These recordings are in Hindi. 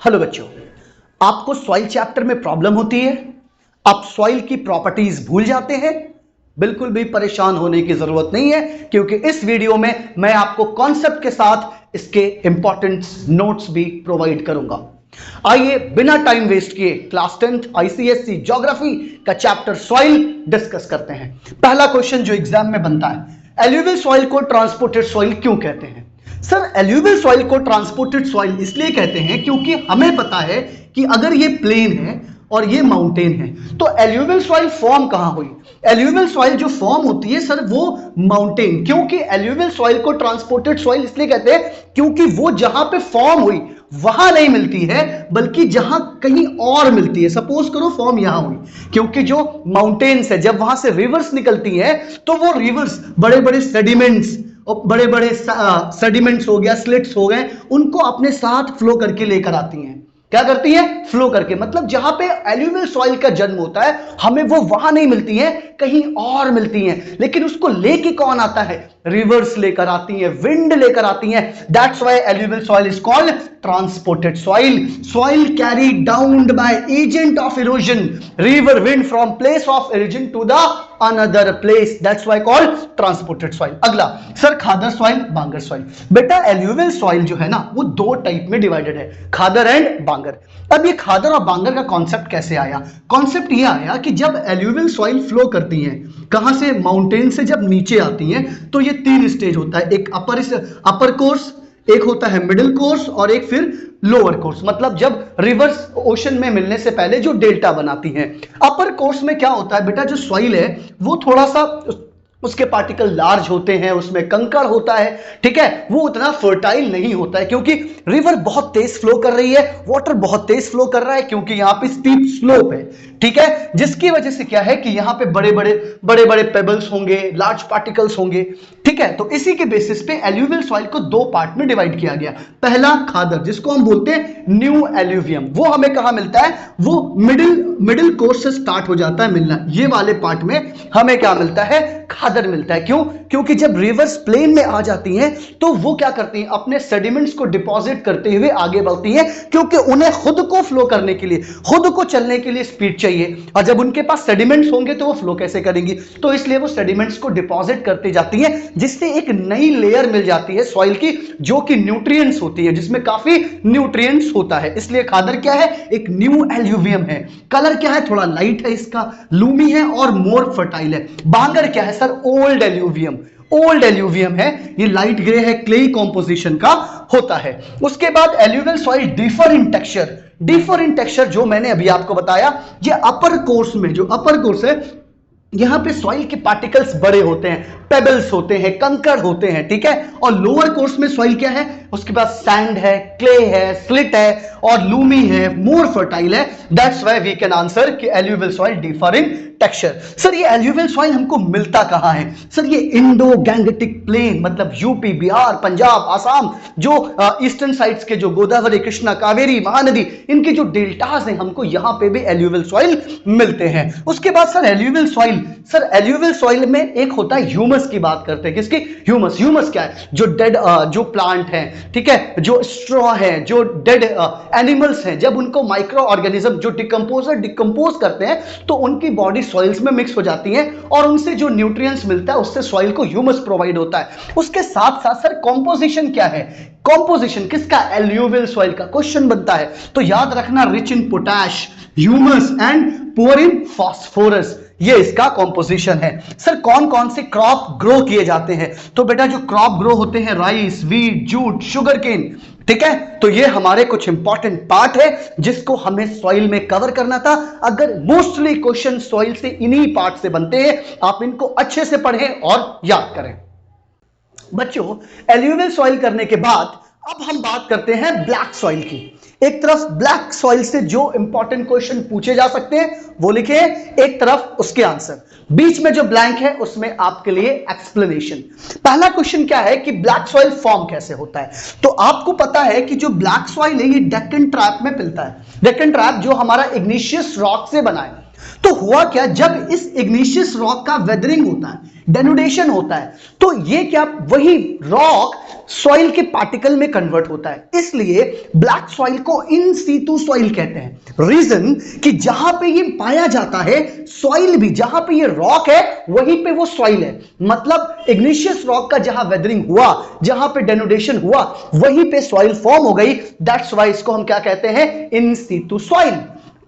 हेलो बच्चों, आपको सॉइल चैप्टर में प्रॉब्लम होती है, आप सॉइल की प्रॉपर्टीज भूल जाते हैं। बिल्कुल भी परेशान होने की जरूरत नहीं है, क्योंकि इस वीडियो में मैं आपको कॉन्सेप्ट के साथ इसके इंपॉर्टेंट नोट्स भी प्रोवाइड करूंगा। आइए बिना टाइम वेस्ट किए क्लास 10th आईसीएसई ज्योग्राफी का चैप्टर सॉइल डिस्कस करते हैं। पहला क्वेश्चन जो एग्जाम में बनता है, एल्यूवियल सॉइल को ट्रांसपोर्टेड सॉइल क्यों कहते हैं? सर, एल्यूवियल सॉइल को ट्रांसपोर्टेड सॉइल इसलिए कहते हैं क्योंकि हमें पता है कि अगर ये प्लेन है और ये माउंटेन है तो एल्यूवियल सॉइल फॉर्म कहां हुई? एल्यूवियल सॉइल जो फॉर्म होती है सर वो माउंटेन। क्योंकि एल्यूवियल सॉइल को ट्रांसपोर्टेड सॉइल इसलिए कहते हैं क्योंकि वो जहां पे फॉर्म हुई वहां नहीं मिलती है, बल्कि जहां कहीं और मिलती है। सपोज करो फॉर्म यहां हुई, क्योंकि जो माउंटेन्स है जब वहां से रिवर्स निकलती है तो वो रिवर्स बड़े बड़े सेडिमेंट्स और बड़े बड़े सेडिमेंट्स हो गया, स्लिट्स हो गए, उनको अपने साथ फ्लो करके लेकर आती हैं। क्या करती है? फ्लो करके। मतलब जहां पे एल्यूवियल सॉइल का जन्म होता है हमें वो वहां नहीं मिलती है, कहीं और मिलती हैं। लेकिन उसको लेके कौन आता है? रिवर्स लेकर आती है, विंड लेकर आती है। That's why alluvial soil is called transported soil. Soil carried down by agent of erosion, river wind from place of origin to the another place, that's why called transported soil. अगला sir, khadar soil, bangar soil. बेटा एल्यूवियल सॉइल जो है ना वो दो टाइप में डिवाइडेड है, खादर एंड बांगर। अब ये खादर और बांगर का कॉन्सेप्ट कैसे आया? कॉन्सेप्ट ये आया कि जब एल्यूवियल सॉइल फ्लो करती है कहां से? माउंटेन से जब नीचे आती हैं तो ये तीन स्टेज होता है, एक अपर कोर्स, एक होता है मिडिल कोर्स और एक फिर लोअर कोर्स। मतलब जब रिवर्स ओशन में मिलने से पहले जो डेल्टा बनाती हैं। अपर कोर्स में क्या होता है बेटा, जो सॉइल है वो थोड़ा सा उसके पार्टिकल लार्ज होते हैं, उसमें कंकड़ होता है, ठीक है, वो उतना फर्टाइल नहीं होता है क्योंकि रिवर बहुत तेज फ्लो कर रही है, वाटर बहुत तेज फ्लो कर रहा है, क्योंकि यहां पे स्टीप स्लोप है, ठीक है, जिसकी वजह से क्या है कि यहां पे बड़े बड़े पेबल्स होंगे, लार्ज पार्टिकल्स होंगे, ठीक है। तो इसी के बेसिस पे एल्यूवियल सॉइल को दो पार्ट में डिवाइड किया गया। पहला खादर, जिसको हम बोलते हैं न्यू एल्यूवियम, वो हमें कहां मिलता है? वो मिडिल कोर्स से स्टार्ट हो जाता है मिलना, ये वाले पार्ट में हमें क्या मिलता है? खादर मिलता है। क्यों? क्योंकि जब रिवर्स प्लेन में आ जाती हैं तो वो क्या करती हैं? अपने सेडिमेंट्स को डिपॉजिट करते हुए आगे बढ़ती हैं, क्योंकि उन्हें खुद को फ्लो करने के लिए, खुद को चलने के लिए स्पीड चाहिए, और जब उनके पास सेडिमेंट्स होंगे तो वो फ्लो कैसे करेंगी? तो इसलिए वो सेडिमेंट्स को डिपॉजिट करती जाती हैं, जिससे एक नई लेयर मिल जाती है सॉइल की, जो कि न्यूट्रिएंट्स होती है, जिसमें काफी न्यूट्रिएंट्स होता है। इसलिए खादर क्या है? एक न्यू एल्यूवियम है। कलर क्या है? थोड़ा लाइट है, इसका लूमी है और मोर फर्टाइल है। बांगर क्या है sir? Old alluvium. Old alluvium है, ये लाइट ग्रे है, क्ले कॉम्पोजिशन का होता है। उसके बाद alluvial soil differ in texture. Differ in texture जो मैंने अभी आपको बताया, ये अपर कोर्स में, जो अपर कोर्स है यहां पे सॉइल के पार्टिकल्स बड़े होते हैं, पेबल्स होते हैं, कंकड़ होते हैं, ठीक है। और लोअर कोर्स में सॉइल क्या है? उसके पास सैंड है, क्ले है, स्लिट है और लूमी है, मोर फर्टाइल है। That's why we can answer कि alluvial soil differ in texture. Sir, ये एल्यूवियल सॉइल हमको मिलता कहां है? सर, ये इंडो गैंगेटिक प्लेन, मतलब यूपी, बिहार, पंजाब, आसाम, जो ईस्टर्न साइड्स के जो गोदावरी, कृष्णा, कावेरी, महानदी, इनके जो डेल्टाज हैं हमको यहां पे भी एल्यूवियल सॉइल मिलते हैं। उसके बाद sir alluvial soil, sir alluvial soil में एक होता है ह्यूमस की बात करते हैं। किसकी? ह्यूमस। ह्यूमस क्या है? जो डेड जो प्लांट है, ठीक है, जो स्ट्रॉ है, जो डेड एनिमल्स हैं, जब उनको माइक्रो ऑर्गेनिज्म जो डिकम्पोज करते हैं तो उनकी बॉडी सॉइल्स में मिक्स हो जाती है और उनसे जो न्यूट्रिएंट्स मिलता है उससे सॉइल को ह्यूमस प्रोवाइड होता है। उसके साथ साथ सर कॉम्पोजिशन क्या है? कॉम्पोजिशन किसका? एल्यूवियल सॉइल का। क्वेश्चन बनता है तो याद रखना, rich in potash, humus and poor in phosphorus, ये इसका कॉम्पोजिशन है। सर कौन कौन से क्रॉप ग्रो किए जाते हैं? तो बेटा जो क्रॉप ग्रो होते हैं, rice, wheat, jute, sugar cane, ठीक है। तो ये हमारे कुछ इंपॉर्टेंट पार्ट है जिसको हमें सॉइल में कवर करना था। अगर मोस्टली क्वेश्चन सॉइल से इन्हीं पार्ट से बनते हैं, आप इनको अच्छे से पढ़ें और याद करें। बच्चों, एल्यूवियल सॉइल करने के बाद अब हम बात करते हैं ब्लैक सॉइल की। एक तरफ ब्लैक सॉइल से जो इंपॉर्टेंट क्वेश्चन पूछे जा सकते हैं वो लिखे, एक तरफ उसके आंसर, बीच में जो ब्लैंक है उसमें आपके लिए एक्सप्लेनेशन। पहला क्वेश्चन क्या है कि ब्लैक सॉइल फॉर्म कैसे होता है? तो आपको पता है कि जो ब्लैक सॉइल है ये डेक्कन ट्रैप में मिलता है। डेक्कन ट्रैप जो हमारा इग्निशियस रॉक से बना है, तो हुआ क्या, जब इस इग्निशियस रॉक का वेदरिंग होता है, डेनुडेशन होता है, तो ये क्या, वही रॉक सॉइल के पार्टिकल में कन्वर्ट होता है। इसलिए ब्लैक सॉइल को इन सीतु सॉइल कहते हैं। रीजन कि जहां पे ये पाया जाता है सॉइल भी, जहां पे ये रॉक है वहीं पे वो सॉइल है। मतलब इग्निशियस रॉक का जहां वेदरिंग हुआ, जहां पे डेनुडेशन हुआ, वहीं पे सॉइल फॉर्म हो गई। दैट्स वाई इसको हम क्या कहते हैं, इन सीतु सॉइल।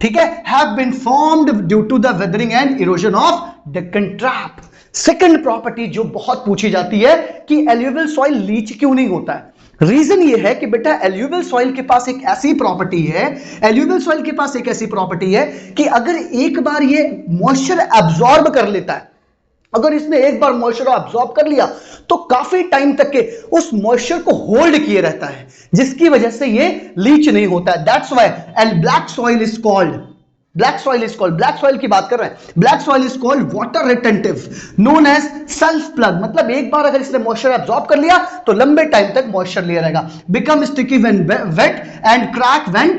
ठीक है, have been formed due to the weathering and erosion of Deccan trap. Second property जो बहुत पूछी जाती है कि एल्यूवियल सॉइल लीच क्यों नहीं होता है। रीजन ये है कि बेटा एल्यूवियल सॉइल के पास एक ऐसी प्रॉपर्टी है, एल्यूवियल सॉइल के पास एक ऐसी प्रॉपर्टी है कि अगर एक बार ये मॉइस्चर एब्जॉर्ब कर लेता है, अगर इसने एक बार मॉइस्चर एब्जॉर्ब कर लिया तो काफी टाइम तक के उस मॉइस्चर को होल्ड किए रहता है, जिसकी वजह से ये लीच नहीं होता है। That's why and black soil is called, black soil की बात कर रहे हैं, black soil is called water retentive, known as self plug. मतलब एक बार अगर इसने मॉइस्चर एब्जॉर्ब कर लिया तो लंबे टाइम तक मॉइस्चर लिया रहेगा। Become sticky when wet and crack when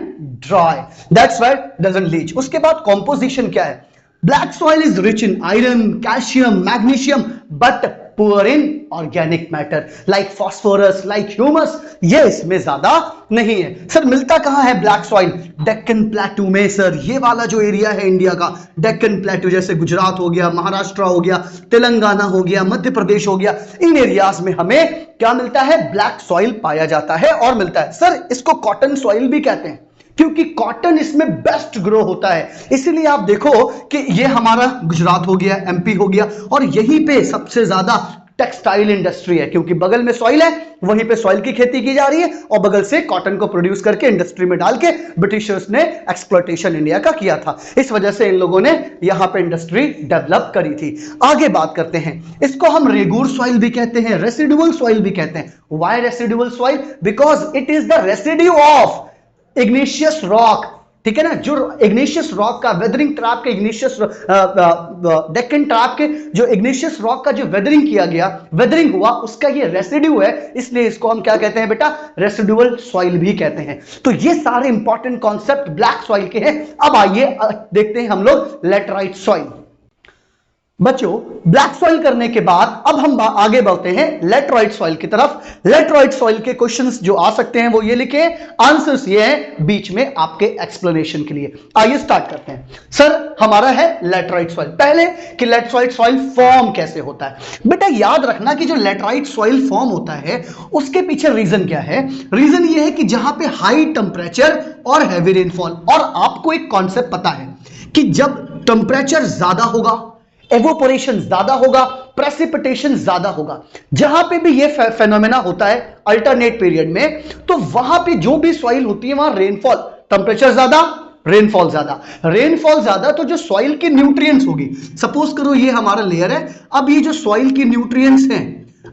dry, that's why doesn't leach. उसके बाद कॉम्पोजिशन क्या है, black soil is rich in iron, calcium, magnesium, but poor in organic matter like phosphorus, like humus, ये इसमें ज्यादा नहीं है। सर मिलता कहां है ब्लैक सॉइल, डेक्कन प्लेटू में। सर ये वाला जो एरिया है इंडिया का, डेक्कन प्लेटू, जैसे गुजरात हो गया, महाराष्ट्र हो गया, तेलंगाना हो गया, मध्य प्रदेश हो गया, इन एरियाज में हमें क्या मिलता है, ब्लैक सॉइल पाया जाता है और मिलता है। सर इसको कॉटन सॉइल भी कहते हैं क्योंकि कॉटन इसमें बेस्ट ग्रो होता है। इसीलिए आप देखो कि ये हमारा गुजरात हो गया, एमपी हो गया, और यहीं पे सबसे ज्यादा टेक्सटाइल इंडस्ट्री है, क्योंकि बगल में सॉइल है, वहीं पे सॉइल की खेती की जा रही है और बगल से कॉटन को प्रोड्यूस करके इंडस्ट्री में डाल के ब्रिटिशर्स ने एक्सप्लॉयटेशन इंडिया का किया था। इस वजह से इन लोगों ने यहां पे इंडस्ट्री डेवलप करी थी। आगे बात करते हैं, इसको हम रेगूर सॉइल भी कहते हैं, रेसिडुअल सॉइल भी कहते हैं। Why residual soil, because it is the residue of igneous rock. ठीक है ना, जो इग्निशियस रॉक का वेदरिंग ट्रैप के, इग्निशियस डेक्कन ट्रैप के जो इग्निशियस रॉक का जो वेदरिंग किया गया, वेदरिंग हुआ, उसका ये रेसिड्यू है, इसलिए इसको हम क्या कहते हैं बेटा, रेसिडुअल सॉइल भी कहते हैं। तो ये सारे इंपॉर्टेंट कॉन्सेप्ट ब्लैक सॉइल के हैं। अब आइए देखते हैं हम लोग लैटराइट सॉइल। बच्चों ब्लैक सॉइल करने के बाद अब हम आगे बढ़ते हैं लेटराइट सॉइल की तरफ। लेटराइट सॉइल के क्वेश्चंस जो आ सकते हैं वो ये लिखे, आंसर्स ये हैं बीच में आपके एक्सप्लेनेशन के लिए। आइए स्टार्ट करते हैं। सर हमारा है लेटराइट सॉइल। पहले कि लेटराइट सॉइल फॉर्म कैसे होता है, बेटा याद रखना कि जो लेटराइट सॉइल फॉर्म होता है उसके पीछे रीजन क्या है। रीजन ये है कि जहां पे हाई टेम्परेचर और हैवी रेनफॉल, और आपको एक कॉन्सेप्ट पता है कि जब टेम्परेचर ज्यादा होगा, एवोपोरेशन ज्यादा होगा, प्रेसिपिटेशन ज्यादा होगा, जहां पे भी ये फेनोमेना होता है अल्टरनेट पीरियड में, तो वहां पे जो भी सॉइल होती है वहां रेनफॉल, टेम्परेचर ज्यादा, रेनफॉल ज्यादा, रेनफॉल ज्यादा, तो जो सॉइल की न्यूट्रिएंट्स होगी, सपोज करो ये हमारा लेयर है, अब ये जो सॉइल की न्यूट्रिएंट्स हैं,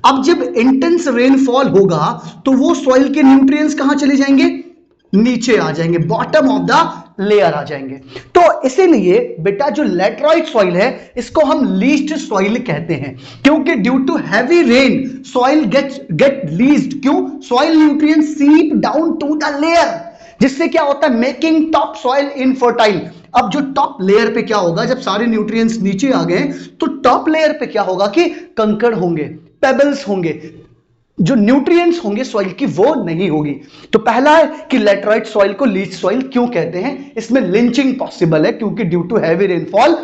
अब जब इंटेंस रेनफॉल होगा तो वो सॉइल के न्यूट्रिएंट्स कहां चले जाएंगे, नीचे आ जाएंगे, बॉटम ऑफ द लेयर आ जाएंगे। तो इसीलिए बेटा जो लेटराइट सॉइल है इसको हम लीस्ट सॉइल कहते हैं, क्योंकि due to heavy rain soil get leached. क्यों, soil nutrients seep down to the layer, जिससे क्या होता है, मेकिंग टॉप सॉइल इनफर्टाइल। अब जो टॉप लेयर पे क्या होगा, जब सारे न्यूट्रिएंट्स नीचे आ गए तो टॉप लेयर पे क्या होगा कि कंकड़ होंगे, पेबल्स होंगे, जो न्यूट्रिएंट्स होंगे सॉइल की वो नहीं होगी। तो पहला है कि लेटराइट सॉइल को लीच सॉइल क्यों कहते हैं, इसमें लिंचिंग पॉसिबल है क्योंकि ड्यू टू हैवी रेनफॉल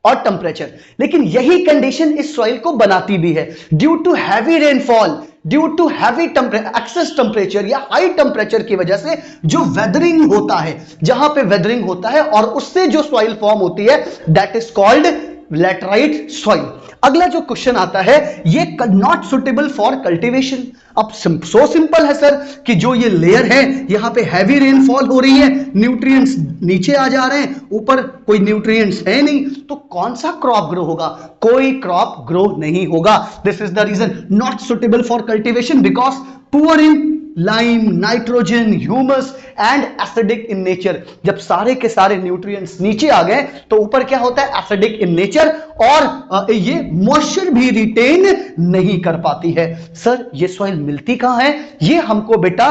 और टेम्परेचर। लेकिन यही कंडीशन इस सॉइल को बनाती भी है, due to heavy rainfall, due to heavy excess temperature या हाई टेम्परेचर की वजह से जो वेदरिंग होता है, जहां पे वेदरिंग होता है और उससे जो सॉइल फॉर्म होती है, that is called laterite soil. अगला जो क्वेश्चन आता है, ये नॉट सुटेबल फॉर कल्टीवेशन। अब सो सिंपल है सर कि जो ये लेयर है यहां पे हैवी रेनफॉल हो रही है, न्यूट्रिएंट्स नीचे आ जा रहे हैं, ऊपर कोई न्यूट्रिएंट्स है नहीं, तो कौन सा क्रॉप ग्रो होगा, कोई क्रॉप ग्रो नहीं होगा। This is the reason, not suitable for cultivation because poor in lime, nitrogen, humus and acidic in nature. जब सारे के सारे न्यूट्रिएंट्स नीचे आ गए तो ऊपर क्या होता है, एसिडिक इन नेचर, और ये मॉइस्चर भी रिटेन नहीं कर पाती है। सर ये सॉइल मिलती कहां है? ये हमको बेटा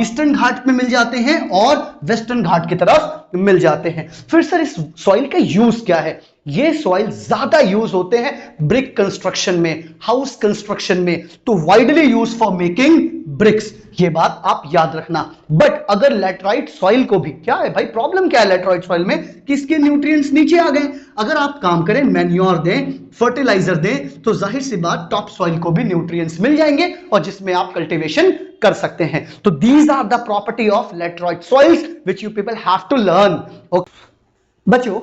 ईस्टर्न घाट में मिल जाते हैं और वेस्टर्न घाट की तरफ मिल जाते हैं। फिर सर इस सॉइल का यूज क्या है? ये सॉइल ज्यादा यूज होते हैं ब्रिक कंस्ट्रक्शन में, हाउस कंस्ट्रक्शन में, तो widely use for making bricks. ये बात आप याद रखना। बट अगर लैटराइट सॉइल को भी, क्या है भाई प्रॉब्लम क्या है लैटराइट सॉइल में, कि इसके न्यूट्रिएंट्स नीचे आ गए। अगर आप काम करें, मैन्योर दें, फर्टिलाइजर दें, तो जाहिर सी बात टॉप सॉइल को भी न्यूट्रिएंट्स मिल जाएंगे और जिसमें आप कल्टीवेशन कर सकते हैं। तो these are the property of laterite soils which you people have to learn. बच्चों,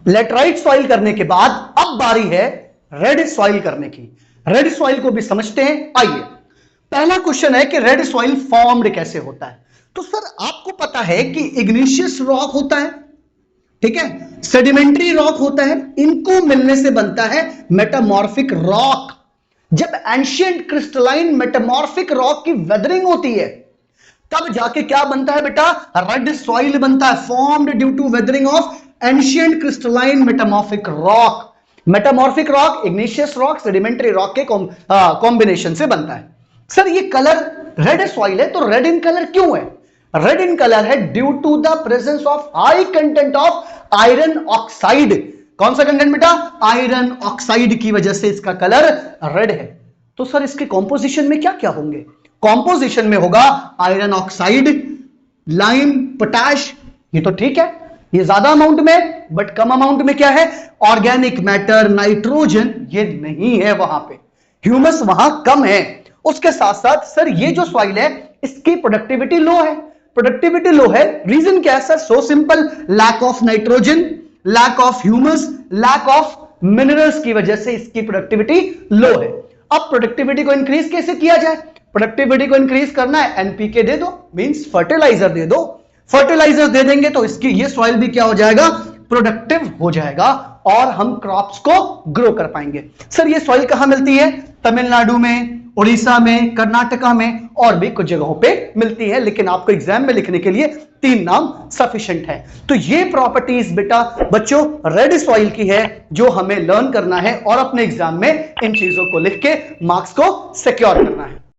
लैटराइट सॉइल करने के बाद अब बारी है रेड सॉइल करने की। रेड सॉइल को भी समझते हैं। आइए, पहला क्वेश्चन है कि रेड सॉइल फॉर्म्ड कैसे होता है। तो सर आपको पता है कि इग्निशियस रॉक होता है, ठीक है, सेडिमेंट्री रॉक होता है, इनको मिलने से बनता है मेटामॉर्फिक रॉक। जब एंशिएंट क्रिस्टलाइन मेटामॉर्फिक रॉक की वेदरिंग होती है तब जाके क्या बनता है बेटा, रेड सॉइल बनता है, formed due to weathering of ancient crystalline metamorphic rock. Metamorphic rock igneous rock sedimentary rock के कॉम्बिनेशन से बनता है। सर ये कलर रेड सॉइल है तो रेड इन कलर क्यों है? रेड इन कलर है due to the presence of high content of iron oxide. कौन सा कंटेंट बेटा? आयरन ऑक्साइड की वजह से इसका कलर रेड है। तो सर इसके कॉम्पोजिशन में क्या क्या होंगे? कॉम्पोजिशन में होगा आयरन ऑक्साइड, लाइम, पोटैश, ये तो ठीक है, ये ज्यादा अमाउंट में, बट कम अमाउंट में क्या है, ऑर्गेनिक मैटर, नाइट्रोजन ये नहीं है वहां पे, ह्यूमस वहां कम है। उसके साथ साथ सर ये जो सॉइल है इसकी प्रोडक्टिविटी लो है। प्रोडक्टिविटी लो है, रीजन क्या है sir? So simple, lack of nitrogen, lack of humus, lack of minerals की वजह से इसकी प्रोडक्टिविटी लो है। अब प्रोडक्टिविटी को इंक्रीज कैसे किया जाए? प्रोडक्टिविटी को इंक्रीज करना है, एनपीके दे दो, मींस फर्टिलाइजर दे दो। फर्टिलाइजर दे देंगे तो इसकी ये सॉइल भी क्या हो जाएगा, प्रोडक्टिव हो जाएगा और हम क्रॉप्स को ग्रो कर पाएंगे। सर ये सॉइल कहां मिलती है? तमिलनाडु में, उड़ीसा में, कर्नाटका में और भी कुछ जगहों पे मिलती है, लेकिन आपको एग्जाम में लिखने के लिए 3 नाम सफिशिएंट है। तो ये प्रॉपर्टीज बेटा बच्चों रेड सॉइल की है जो हमें लर्न करना है और अपने एग्जाम में इन चीजों को लिख के मार्क्स को सिक्योर करना है।